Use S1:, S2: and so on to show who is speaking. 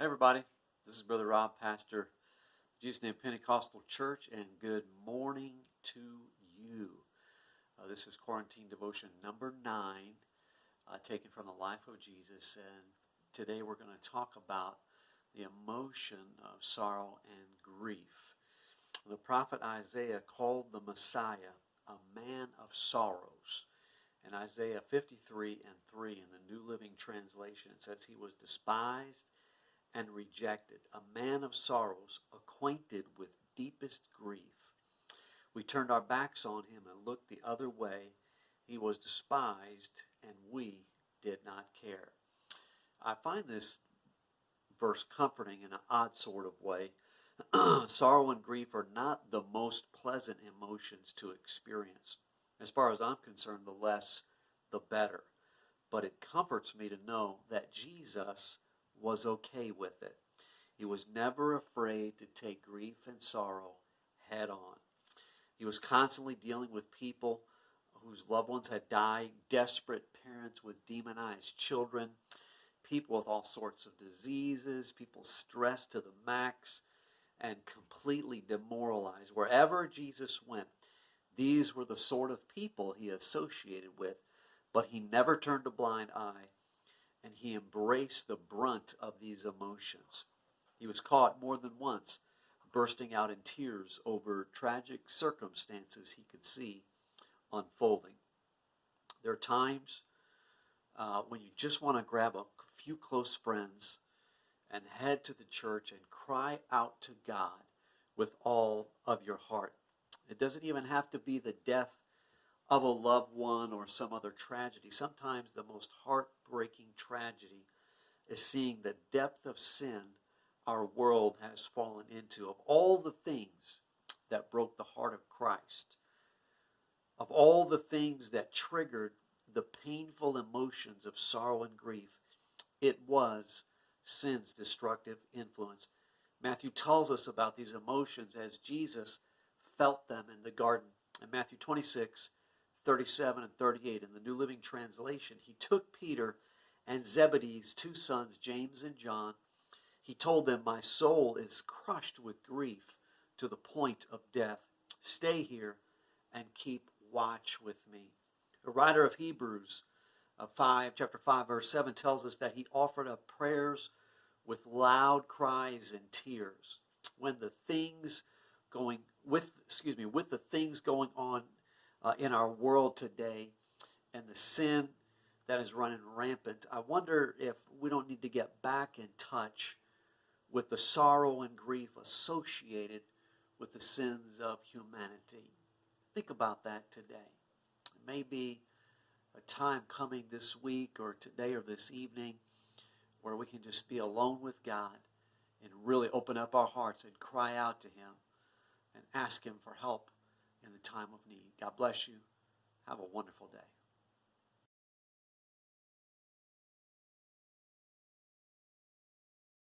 S1: Hey everybody, this is Brother Rob, pastor of Jesus Name Pentecostal Church, and good morning to you. This is Quarantine Devotion number 9, taken from the life of Jesus, and today we're going to talk about the emotion of sorrow and grief. The prophet Isaiah called the Messiah a man of sorrows. In Isaiah 53 and 3 in the New Living Translation, it says he was despised and rejected, a man of sorrows, acquainted with deepest grief. We turned our backs on him and looked the other way. He was despised, and we did not care. I find this verse comforting in an odd sort of way. Sorrow and grief are not the most pleasant emotions to experience. As far as I'm concerned, the less, the better. But it comforts me to know that Jesus was okay with it. He was never afraid to take grief and sorrow head on. He was constantly dealing with people whose loved ones had died, desperate parents with demonized children, people with all sorts of diseases, people stressed to the max and completely demoralized. Wherever Jesus went, these were the sort of people he associated with, but he never turned a blind eye, and he embraced the brunt of these emotions. He was caught more than once bursting out in tears over tragic circumstances he could see unfolding. There are times when you just want to grab a few close friends and head to the church and cry out to God with all of your heart. It doesn't even have to be the death of a loved one or some other tragedy. Sometimes the most heartbreaking tragedy is seeing the depth of sin our world has fallen into. Of all the things that broke the heart of Christ, of all the things that triggered the painful emotions of sorrow and grief, it was sin's destructive influence. Matthew tells us about these emotions as Jesus felt them in the garden. In Matthew 26, 37 and 38 in the New Living Translation, he took Peter and Zebedee's two sons, James and John. He told them, "My soul is crushed with grief to the point of death. Stay here and keep watch with me." The writer of Hebrews chapter 5, verse 7 tells us that he offered up prayers with loud cries and tears. When the things going with the things going on in our world today and the sin that is running rampant, I wonder if we don't need to get back in touch with the sorrow and grief associated with the sins of humanity. Think about that today. It may be a time coming this week or today or this evening where we can just be alone with God and really open up our hearts and cry out to Him and ask Him for help in the time of need. God bless you. Have a wonderful day.